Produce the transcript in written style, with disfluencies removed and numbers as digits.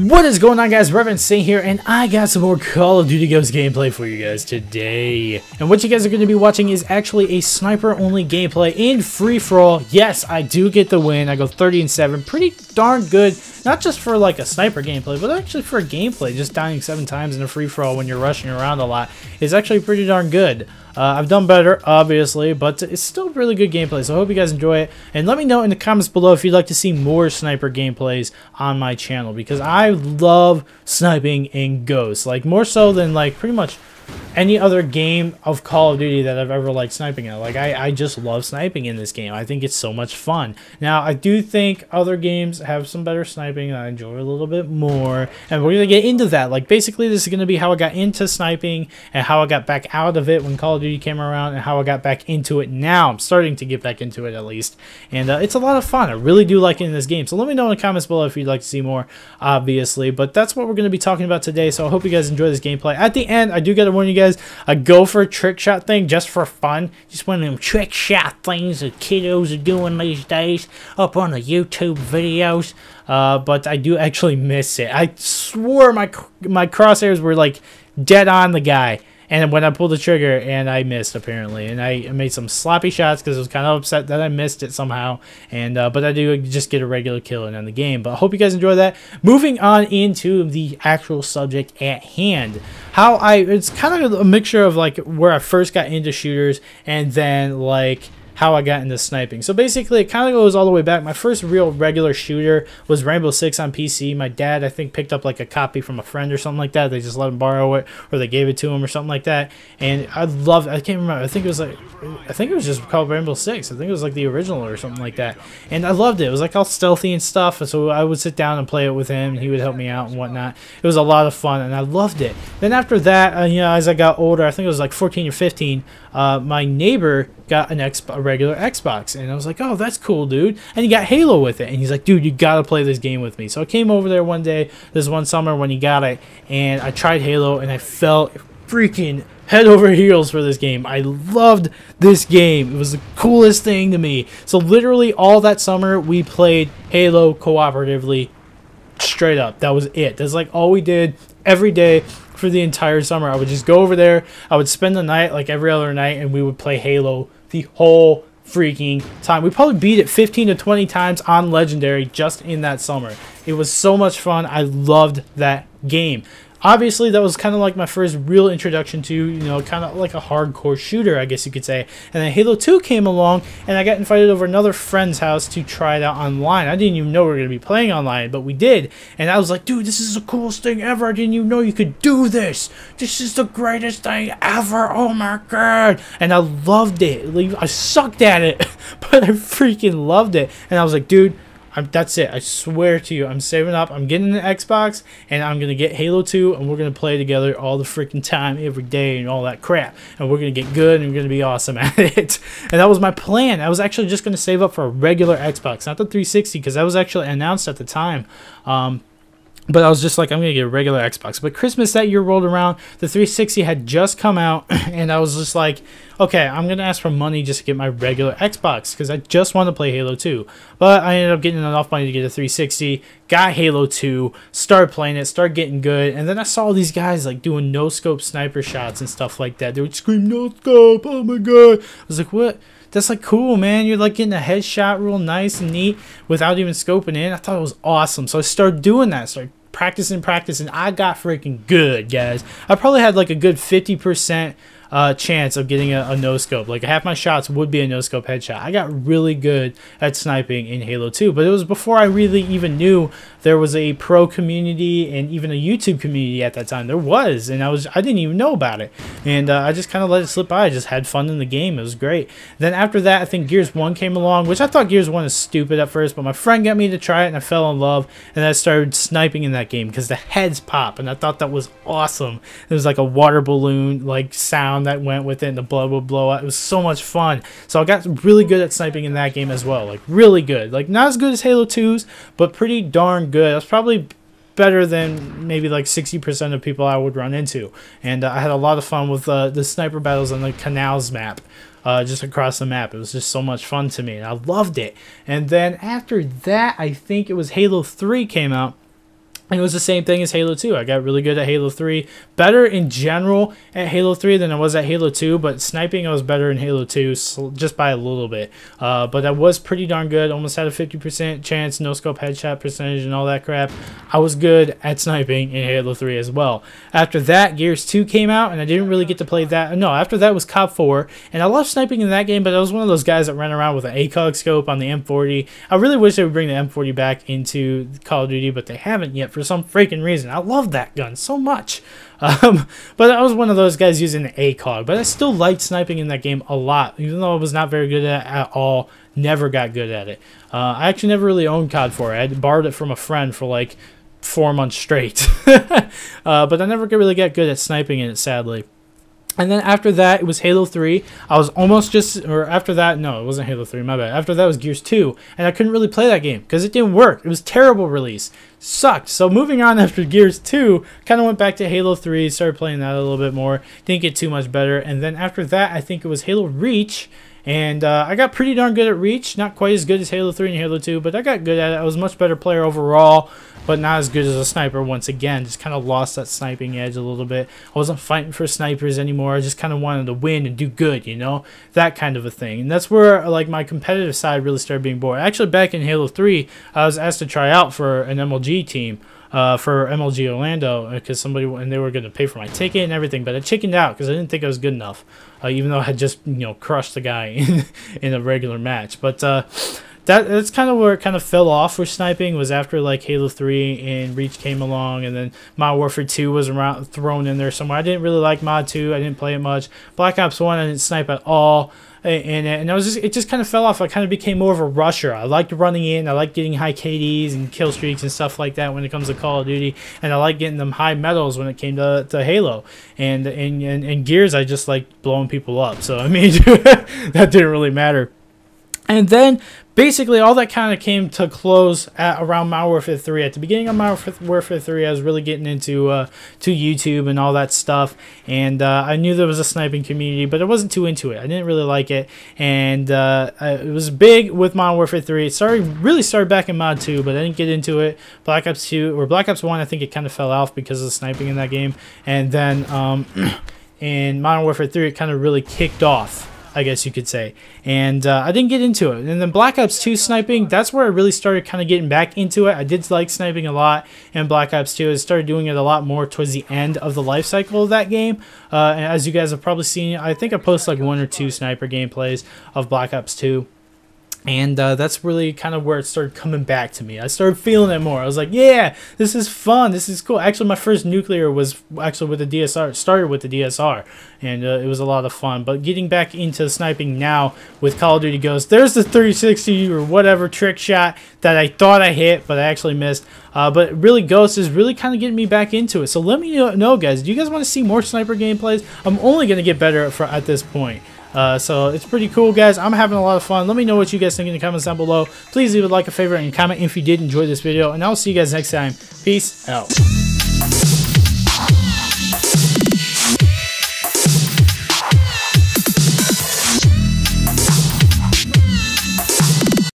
What is going on, guys? Reverend Saint here, and I got some more Call of Duty Ghosts gameplay for you guys today. And what you guys are going to be watching is actually a sniper-only gameplay in free-for-all. Yes, I do get the win. I go 30-7. Pretty darn good. Not just for like a sniper gameplay, but actually for a gameplay. Just dying 7 times in a free-for-all when you're rushing around a lot is actually pretty darn good. I've done better, obviously, but it's still really good gameplay, so I hope you guys enjoy it. And let me know in the comments below if you'd like to see more sniper gameplays on my channel, because I love sniping in Ghosts. Like, more so than, like, pretty much any other game of Call of Duty that I've ever liked sniping at. Like, I just love sniping in this game. I think it's so much fun. Now, I do think other games have some better sniping that I enjoy a little bit more, and we're going to get into that. Like, basically, this is going to be how I got into sniping and how I got back out of it when Call of Duty came around and how I got back into it now. I'm starting to get back into it, at least, and it's a lot of fun. I really do like it in this game, so let me know in the comments below if you'd like to see more, obviously, but that's what we're going to be talking about today, so I hope you guys enjoy this gameplay. At the end, I do got to warn you guys, I go for a trick shot thing just for fun. Just one of them trick shot things that kiddos are doing these days up on the YouTube videos. But I do actually miss it. I swore my crosshairs were like dead on the guy. And when I pulled the trigger, and I missed, apparently. And I made some sloppy shots because I was kind of upset that I missed it somehow. And but I do just get a regular kill in the game. But I hope you guys enjoy that. Moving on into the actual subject at hand. It's kind of a mixture of like where I first got into shooters and then like how I got into sniping. So basically, it kind of goes all the way back. My first real regular shooter was Rainbow Six on PC. My dad, I think, picked up like a copy from a friend or something like that. They just let him borrow it, or they gave it to him or something like that. And I can't remember. I think it was just called Rainbow Six. I think it was like the original or something like that. And I loved it. It was like all stealthy and stuff. And so I would sit down and play it with him, and he would help me out and whatnot. It was a lot of fun, and I loved it. Then after that, you know, as I got older, I think it was like 14 or 15, my neighbor got a regular Xbox, and I was like, oh, that's cool, dude. And he got Halo with it, and he's like, dude, you gotta play this game with me. So I came over there one day, this one summer when he got it, and I tried Halo, and I fell freaking head over heels for this game. I loved this game. It was the coolest thing to me. So literally all that summer we played Halo cooperatively, straight up. That was it. That's like all we did every day for the entire summer. I would just go over there, I would spend the night like every other night, and we would play Halo the whole freaking time. We probably beat it 15 to 20 times on Legendary just in that summer. It was so much fun. I loved that game. Obviously, that was kind of like my first real introduction to, you know, kind of like a hardcore shooter, I guess you could say. And then Halo 2 came along, and I got invited over another friend's house to try it out online. I didn't even know we were going to be playing online, but we did. And I was like, dude, this is the coolest thing ever. I didn't even know you could do this. This is the greatest thing ever. Oh, my God. And I loved it. I sucked at it, but I freaking loved it. And I was like, dude, that's it. I swear to you, I'm saving up. I'm getting an Xbox, and I'm going to get Halo 2, and we're going to play together all the freaking time, every day, and all that crap. And we're going to get good, and we're going to be awesome at it. And that was my plan. I was actually just going to save up for a regular Xbox, not the 360, because that was actually announced at the time. But I was just like, I'm going to get a regular Xbox. But Christmas that year rolled around. The 360 had just come out. And I was just like, okay, I'm going to ask for money just to get my regular Xbox, because I just want to play Halo 2. But I ended up getting enough money to get a 360. Got Halo 2. Started playing it. Started getting good. And then I saw these guys like doing no-scope sniper shots and stuff like that. They would scream, no-scope. Oh, my God. I was like, what? That's like cool, man. You're like getting a headshot real nice and neat without even scoping in. I thought it was awesome. So I started doing that. Started practicing. I got freaking good, guys. I probably had like a good 50% chance of getting a no-scope. Like half my shots would be a no-scope headshot. I got really good at sniping in Halo 2, but it was before I really even knew there was a pro community and even a YouTube community at that time. There was, and I didn't even know about it, and I just kind of let it slip by. I just had fun in the game. It was great. Then after that, I think Gears 1 came along, which I thought Gears 1 is stupid at first, but my friend got me to try it, and I fell in love, and I started sniping in that game because the heads pop, and I thought that was awesome. It was like a water balloon like sound that went with it, and the blood would blow out. It was so much fun. So I got really good at sniping in that game as well. Like really good. Like not as good as Halo 2's, but pretty darn good. I was probably better than maybe like 60% of people I would run into. And I had a lot of fun with the sniper battles on the canals map. Just across the map. It was just so much fun to me, and I loved it. And then after that, I think it was Halo 3 came out. And it was the same thing as Halo 2. I got really good at Halo 3. Better in general at Halo 3 than I was at Halo 2, but sniping I was better in Halo 2 just by a little bit. But I was pretty darn good. Almost had a 50% chance, no-scope headshot percentage and all that crap. I was good at sniping in Halo 3 as well. After that, Gears 2 came out, and I didn't really get to play that. No, after that was COD 4, and I loved sniping in that game, but I was one of those guys that ran around with an ACOG scope on the M40. I really wish they would bring the M40 back into Call of Duty, but they haven't yet for some freaking reason. I love that gun so much. But I was one of those guys using the ACOG, but I still liked sniping in that game a lot, even though I was not very good at all. Never got good at it. I actually never really owned COD 4. I had borrowed it from a friend for like 4 months straight. But I never really got good at sniping in it, sadly. And then after that, it was Halo 3. I was almost after that, no, it wasn't Halo 3, my bad. After that was Gears 2, and I couldn't really play that game because it didn't work. It was a terrible release. Sucked. So moving on after Gears 2, kind of went back to Halo 3, started playing that a little bit more. Didn't get too much better. And then after that, I think it was Halo Reach. And I got pretty darn good at Reach. Not quite as good as Halo 3 and Halo 2, but I got good at it. I was a much better player overall, but not as good as a sniper once again. Just kind of lost that sniping edge a little bit. I wasn't fighting for snipers anymore. I just kind of wanted to win and do good, you know? That kind of a thing. And that's where like my competitive side really started being bored. Actually, back in Halo 3, I was asked to try out for an MLG team. For MLG Orlando, because and they were going to pay for my ticket and everything, but I chickened out because I didn't think I was good enough, even though I had just crushed the guy in a regular match. But that's kind of where it kind of fell off with sniping, was after like Halo 3 and Reach came along, and then Modern Warfare 2 was thrown in there somewhere. I didn't really like Mod 2. I didn't play it much. Black Ops 1, I didn't snipe at all. And it just kind of fell off. I kind of became more of a rusher. I liked running in. I liked getting high KDs and kill streaks and stuff like that when it comes to Call of Duty. And I liked getting them high medals when it came to Halo. And Gears, I just liked blowing people up. So, I mean, that didn't really matter. And then basically all that kind of came to close at around Modern Warfare 3. At the beginning of Modern Warfare 3, I was really getting into to YouTube and all that stuff. And I knew there was a sniping community, but I wasn't too into it. I didn't really like it. And it was big with Modern Warfare 3. It really started back in Mod 2, but I didn't get into it. Black Ops 2 or Black Ops 1, I think it kind of fell off because of the sniping in that game. And then in Modern Warfare 3, it kind of really kicked off, I guess you could say. And I didn't get into it. And then Black Ops 2 sniping, that's where I really started kind of getting back into it. I did like sniping a lot in Black Ops 2. I started doing it a lot more towards the end of the life cycle of that game. And as you guys have probably seen, I think I posted like 1 or 2 sniper gameplays of Black Ops 2. And that's really kind of where it started coming back to me. I started feeling it more. I was like, yeah, this is fun. This is cool. Actually, my first nuclear was actually with the DSR. It started with the DSR. And it was a lot of fun. But getting back into sniping now with Call of Duty Ghosts, there's the 360 or whatever trick shot that I thought I hit, but I actually missed. But really, Ghosts is really kind of getting me back into it. So let me know, guys. Do you guys want to see more sniper gameplays? I'm only going to get better at this point. So it's pretty cool, guys. I'm having a lot of fun. Let me know what you guys think in the comments down below. Please leave a like, a favorite, and comment if you did enjoy this video. And I'll see you guys next time. Peace out.